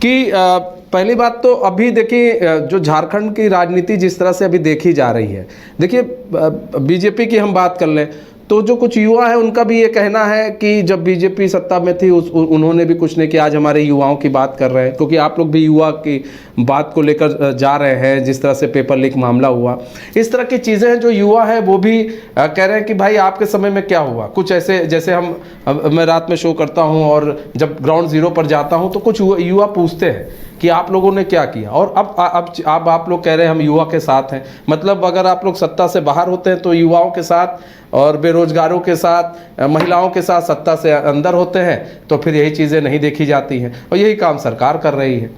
कि पहली बात तो अभी देखिए जो झारखंड की राजनीति जिस तरह से अभी देखी जा रही है, देखिए बीजेपी की हम बात कर लें तो जो कुछ युवा है उनका भी ये कहना है कि जब बीजेपी सत्ता में थी उन्होंने भी कुछ नहीं किया। आज हमारे युवाओं की बात कर रहे हैं, क्योंकि आप लोग भी युवा की बात को लेकर जा रहे हैं। जिस तरह से पेपर लीक मामला हुआ, इस तरह की चीज़ें हैं जो युवा है वो भी कह रहे हैं कि भाई आपके समय में क्या हुआ। कुछ ऐसे जैसे मैं रात में शो करता हूँ और जब ग्राउंड जीरो पर जाता हूँ तो कुछ युवा पूछते हैं कि आप लोगों ने क्या किया। और अब आप लोग कह रहे हैं हम युवा के साथ हैं। मतलब अगर आप लोग सत्ता से बाहर होते हैं तो युवाओं के साथ और बेरोजगारों के साथ, महिलाओं के साथ सत्ता से अंदर होते हैं तो फिर यही चीज़ें नहीं देखी जाती हैं और यही काम सरकार कर रही है।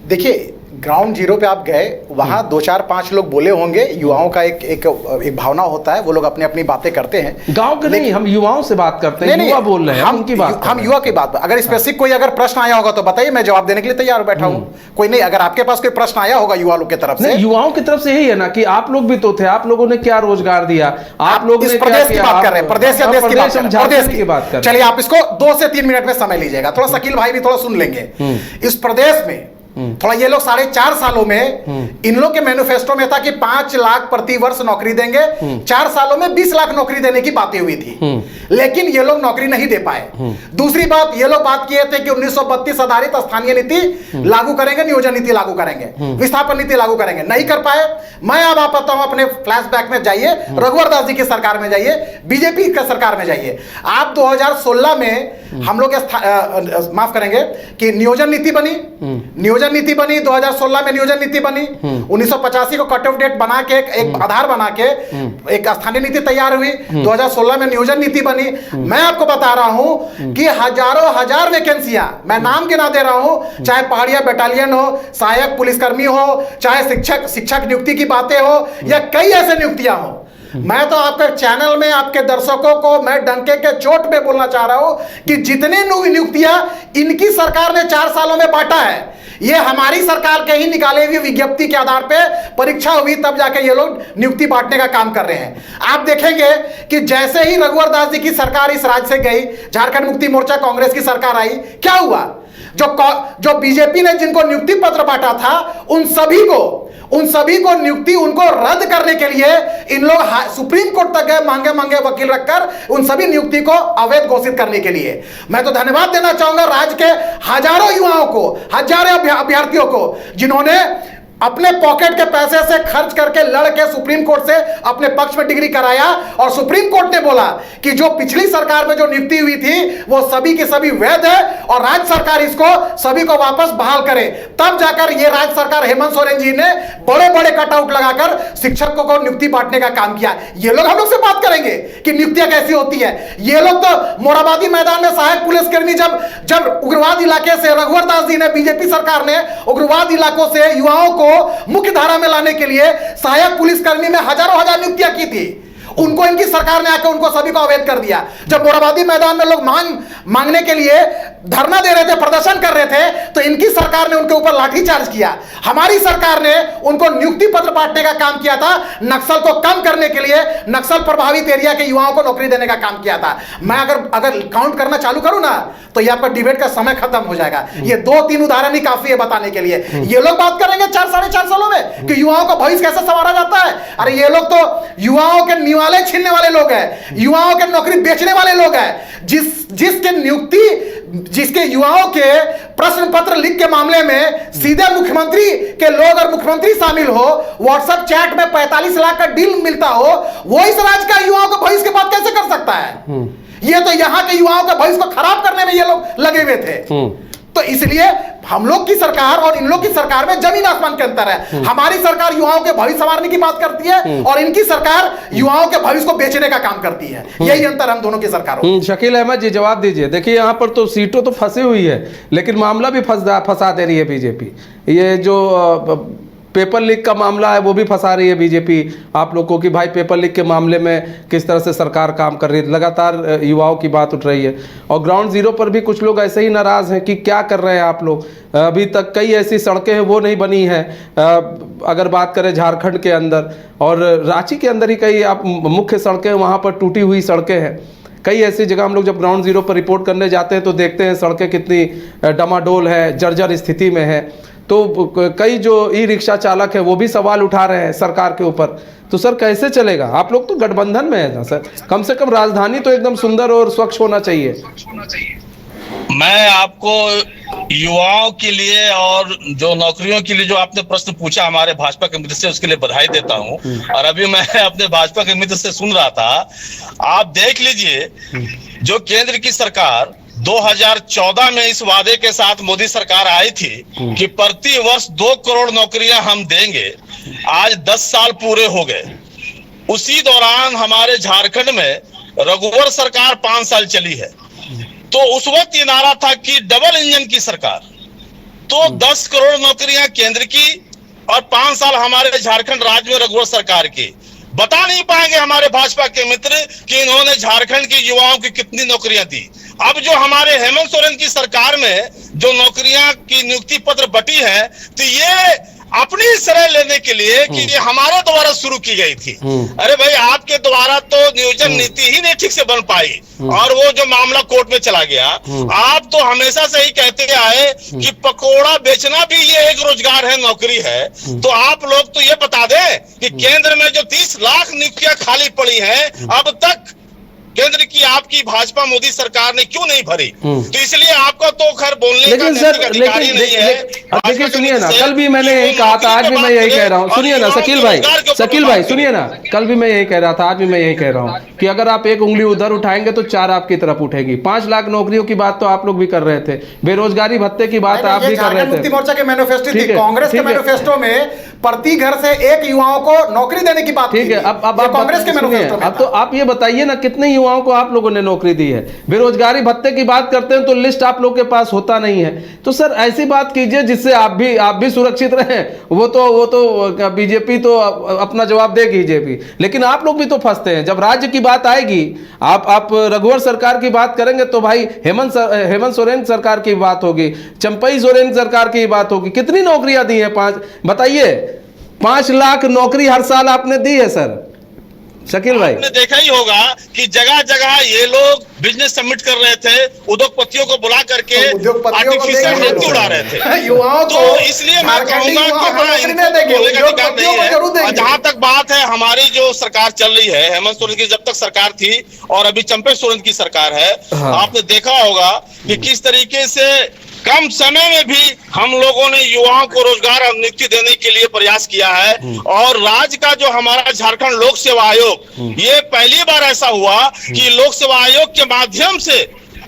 देखिए, ग्राउंड जीरो पे आप गए, वहाँ 2-4-5 लोग बोले होंगे। युवाओं का एक भावना होता है, वो लोग अपनी अपनी बातें करते हैं। गांव के नहीं, हम युवाओं से बात करते हैं। युवा बोल रहे हैं, उनकी बात हम युवा की बात। अगर स्पेसिफिक कोई अगर प्रश्न आया होगा तो बताइए, मैं जवाब देने के लिए तैयार बैठा हूँ। कोई नहीं, अगर आपके पास कोई प्रश्न आया होगा युवा लोग की तरफ से, युवाओं की तरफ से यही है ना कि आप लोग भी तो थे, आप लोगों ने क्या रोजगार दिया, आप लोग इस प्रदेश की बात कर रहे हैं, प्रदेश या देश की बात कर रहे हैं। चलिए आप इसको 2 से 3 मिनट में समय लीजिएगा, थोड़ा शकील भाई भी थोड़ा सुन लेंगे। इस प्रदेश में थोड़ा ये लोग 4.5 सालों में इन लोग के मैनिफेस्टो में था कि 5 लाख प्रति वर्ष नौकरी देंगे। 4 सालों में 20 लाख नौकरी देने की बातें हुई थी, लेकिन ये लोग नौकरी नहीं दे पाए। दूसरी बात, ये लोग बात किए थे कि 1932 आधारित स्थानीय नीति लागू करेंगे, नियोजन नीति लागू करेंगे, विस्थापन नीति लागू करेंगे, नहीं कर पाए। मैं अब आप बताऊं, अपने फ्लैशबैक में जाइए, रघुवर दास जी की सरकार में जाइए, बीजेपी की सरकार में जाइए। आप 2016 में हम लोग माफ करेंगे कि नियोजन नीति बनी, 2016 में नियोजन नीति बनी। 1985 को कट ऑफ डेट बना के एक आधार बना के एक स्थानीय नीति तैयार हुई। 2016 में नियोजन नीति बनी। मैं आपको बता रहा हूं कि हजारों हजार वैकेंसियां, मैं नाम गिना दे रहा हूं, चाहे पहाड़िया बटालियन हो, सहायक पुलिसकर्मी हो, चाहे शिक्षक नियुक्ति की बातें हो, या कई ऐसे नियुक्तियां हो। मैं तो आपके चैनल में आपके दर्शकों को मैं डंके के चोट पे बोलना चाह रहा हूं कि जितने नियुक्तियां इनकी सरकार ने 4 सालों में बांटा है, ये हमारी सरकार के ही निकाले हुए विज्ञप्ति के आधार पे परीक्षा हुई, तब जाके ये लोग नियुक्ति बांटने का काम कर रहे हैं। आप देखेंगे कि जैसे ही रघुवर दास जी की सरकार इस राज्य से गई, झारखंड मुक्ति मोर्चा कांग्रेस की सरकार आई, क्या हुआ? जो बीजेपी ने जिनको नियुक्ति पत्र बांटा था, उन सभी को नियुक्ति उनको रद्द करने के लिए इन लोग सुप्रीम कोर्ट तक गए, मांगे वकील रखकर उन सभी नियुक्ति को अवैध घोषित करने के लिए। मैं तो धन्यवाद देना चाहूंगा राज्य के हजारों युवाओं को, हजारों अभ्यर्थियों को, जिन्होंने अपने पॉकेट के पैसे से खर्च करके लड़ के सुप्रीम कोर्ट से अपने पक्ष में डिग्री कराया। और सुप्रीम कोर्ट ने बोला कि जो पिछली सरकार में जो नियुक्ति हुई थी वो सभी के सभी वैध है और राज्य सरकार इसको सभी को वापस बहाल करे। तब जाकर ये राज्य सरकार हेमंत सोरेन जी ने बड़े बड़े कटआउट लगाकर शिक्षकों को नियुक्ति बांटने का काम किया। ये लोग हम लोग से बात करेंगे कि नियुक्तियां कैसी होती है। ये लोग तो मोराबादी मैदान में सहायक पुलिसकर्मी जब उग्रवाद इलाके से रघुवर दास जी ने, बीजेपी सरकार ने उग्रवाद इलाकों से युवाओं को मुख्य धारा में लाने के लिए सहायक पुलिसकर्मी में हजारों हजार नियुक्तियां की थी, उनको इनकी सरकार ने आकर उनको सभी को अवैध कर दिया। जब मोराबादी मैदान में लोग मांगने के लिए धरना दे रहे थे, प्रदर्शन कर रहे थे, तो इनकी सरकार ने उनके ऊपर लाठीचार्ज किया। हमारी सरकार ने उनको नियुक्ति पत्र बांटने का काम किया था, नक्सल को कम करने के लिए, नक्सल प्रभावित एरिया के युवाओं को नौकरी देने का काम किया था। मैं अगर काउंट करना चालू करूं ना तो ये आपका डिबेट का समय खत्म हो जाएगा। ये 2-3 उदाहरण ही काफी है बताने के लिए। ये लोग बात करेंगे 4-4.5 सालों में कि युवाओं का भविष्य कैसे संवारा जाता है। अरे ये लोग तो युवाओं के निवाले छीनने वाले लोग हैं, युवाओं के नौकरी बेचने वाले लोग हैं। जिसके युवाओं के प्रश्न पत्र लीक के मामले में सीधे मुख्यमंत्री के लोग और मुख्यमंत्री शामिल हो, व्हाट्सएप चैट में 45 लाख का डील मिलता हो, वो इस राज्य का युवाओं को भविष्य की बात कैसे कर सकता है? ये तो यहाँ के युवाओं का भविष्य को खराब करने में ये लोग लगे हुए थे। तो इसलिए हम लोग की सरकार और इन लोग की सरकार में जमीन आसमान के अंतर है। हमारी सरकार युवाओं के भविष्य संवारने की बात करती है और इनकी सरकार युवाओं के भविष्य को बेचने का काम करती है। यही अंतर हम दोनों की सरकारों। शकील अहमद जी जवाब दीजिए। देखिए यहाँ पर तो सीटों तो फंसी हुई है, लेकिन मामला भी फंसा दे रही है बीजेपी। ये जो पेपर लीक का मामला है वो भी फंसा रही है बीजेपी आप लोग को कि भाई पेपर लीक के मामले में किस तरह से सरकार काम कर रही है। लगातार युवाओं की बात उठ रही है और ग्राउंड जीरो पर भी कुछ लोग ऐसे ही नाराज़ हैं कि क्या कर रहे हैं आप लोग। अभी तक कई ऐसी सड़कें हैं वो नहीं बनी हैं। अगर बात करें झारखंड के अंदर और रांची के अंदर ही कई आप मुख्य सड़कें वहाँ पर टूटी हुई सड़कें हैं। कई ऐसी जगह हम लोग जब ग्राउंड जीरो पर रिपोर्ट करने जाते हैं तो देखते हैं सड़कें कितनी डमाडोल है, जर्जर स्थिति में है। तो कई जो ई रिक्शा चालक है वो भी सवाल उठा रहे हैं सरकार के ऊपर। तो सर कैसे चलेगा? आप लोग तो गठबंधन में है ना सर, कम से कम राजधानी तो एकदम सुंदर और स्वच्छ होना चाहिए। मैं आपको युवाओं के लिए और जो नौकरियों के लिए जो आपने प्रश्न पूछा हमारे भाजपा के मित्र से, उसके लिए बधाई देता हूं। और अभी मैं अपने भाजपा के मित्र से सुन रहा था, आप देख लीजिए जो केंद्र की सरकार 2014 में इस वादे के साथ मोदी सरकार आई थी कि प्रति वर्ष 2 करोड़ नौकरियां हम देंगे, आज 10 साल पूरे हो गए। उसी दौरान हमारे झारखंड में रघुवर सरकार 5 साल चली है, तो उस वक्त ये नारा था कि डबल इंजन की सरकार। तो 10 करोड़ नौकरियां केंद्र की और 5 साल हमारे झारखंड राज्य में रघुवर सरकार की। बता नहीं पाएंगे हमारे भाजपा के मित्र कि इन्होंने झारखंड के युवाओं की कितनी नौकरियां दी। अब जो हमारे हेमंत सोरेन की सरकार में जो नौकरियां की नियुक्ति पत्र बटी है, तो ये अपनी श्रेय लेने के लिए कि ये हमारे द्वारा शुरू की गई थी। अरे भाई, आपके द्वारा तो नियोजन नीति ही नहीं ठीक से बन पाई और वो जो मामला कोर्ट में चला गया। आप तो हमेशा से ही कहते आए कि पकोड़ा बेचना भी ये एक रोजगार है, नौकरी है। तो आप लोग तो ये बता दें कि केंद्र में जो 30 लाख नियुक्तियां खाली पड़ी हैं, अब तक केंद्र की आपकी भाजपा मोदी सरकार ने क्यों नहीं भरी? तो इसलिए आपका तो खैर बोलने का नैतिक अधिकार ही नहीं है। देखिए सुनिए ना, कल भी मैंने यही कहा था, आज भी मैं यही कह रहा हूँ। सुनिए ना शकील भाई सुनिए ना, कल भी मैं यही कह रहा था, आज भी मैं यही कह रहा हूँ कि अगर आप एक उंगली उधर उठाएंगे तो 4 आपकी तरफ उठेगी। 5 लाख नौकरियों की बात तो आप लोग भी कर रहे थे, बेरोजगारी भत्ते की बात आप भी कर रहे थे। मुक्ति मोर्चा के मैनिफेस्टो थी, कांग्रेस के मैनिफेस्टो में प्रति घर से एक युवाओं को नौकरी देने की बात। ठीक है, अब कांग्रेस के मैनिफेस्टो में। अब तो आप ये बताइए ना, कितने युवाओं को आप लोगों ने नौकरी दी है? बेरोजगारी भत्ते की बात करते हैं तो लिस्ट आप लोग के पास होता नहीं है। तो सर ऐसी बात कीजिए जिससे आप भी सुरक्षित रहें। वो तो बीजेपी तो अपना जवाब देगी जेपी, लेकिन आप लोग भी तो फंसते हैं। जब राज्य की बात आएगी, आप रघुवर सरकार की बात करेंगे तो भाई हेमंत सोरेन सरकार की बात होगी, चंपई सोरेन सरकार की बात होगी। कितनी नौकरियां दी हैं? 5 बताइए। 5 लाख नौकरी हर साल आपने दी है सर। शकील भाई, आपने देखा ही होगा कि जगह जगह ये लोग बिजनेस सबमिट कर रहे थे, उद्योगपतियों को बुला करके आर्टिफिशियल नीति उड़ा रहे थे युवाओं को। तो इसलिए मैं कहूंगा कि जहां तक बात है हमारी जो सरकार चल रही है, हेमंत सोरेन की जब तक सरकार थी और अभी चंपई सोरेन की सरकार है, आपने देखा होगा कि किस तरीके से कम समय में भी हम लोगों ने युवाओं को रोजगार और नियुक्ति देने के लिए प्रयास किया है। और राज्य का जो हमारा झारखंड लोक सेवा आयोग, ये पहली बार ऐसा हुआ कि लोक सेवा आयोग के माध्यम से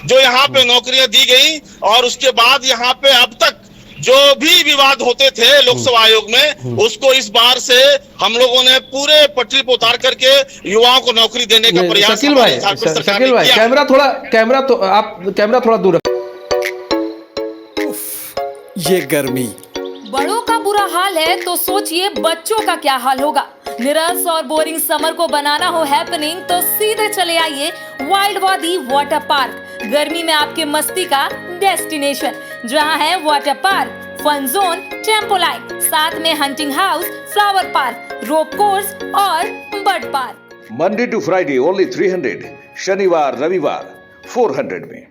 जो यहाँ पे नौकरियां दी गई, और उसके बाद यहाँ पे अब तक जो भी विवाद होते थे लोक सेवा आयोग में, उसको इस बार से हम लोगों ने पूरे पटरी पर उतार करके युवाओं को नौकरी देने का प्रयास। शकील भाई कैमरा थोड़ा दूर। ये गर्मी, बड़ों का बुरा हाल है तो सोचिए बच्चों का क्या हाल होगा। निरस और बोरिंग समर को बनाना हो हैपनिंग तो सीधे चले आइए वाइल्ड वादी वाटर पार्क। गर्मी में आपके मस्ती का डेस्टिनेशन, जहां है water park, fun zone, tempo line, साथ में hunting house, flower park, rope course और bird park. Monday to Friday only 300, शनिवार रविवार 400 में।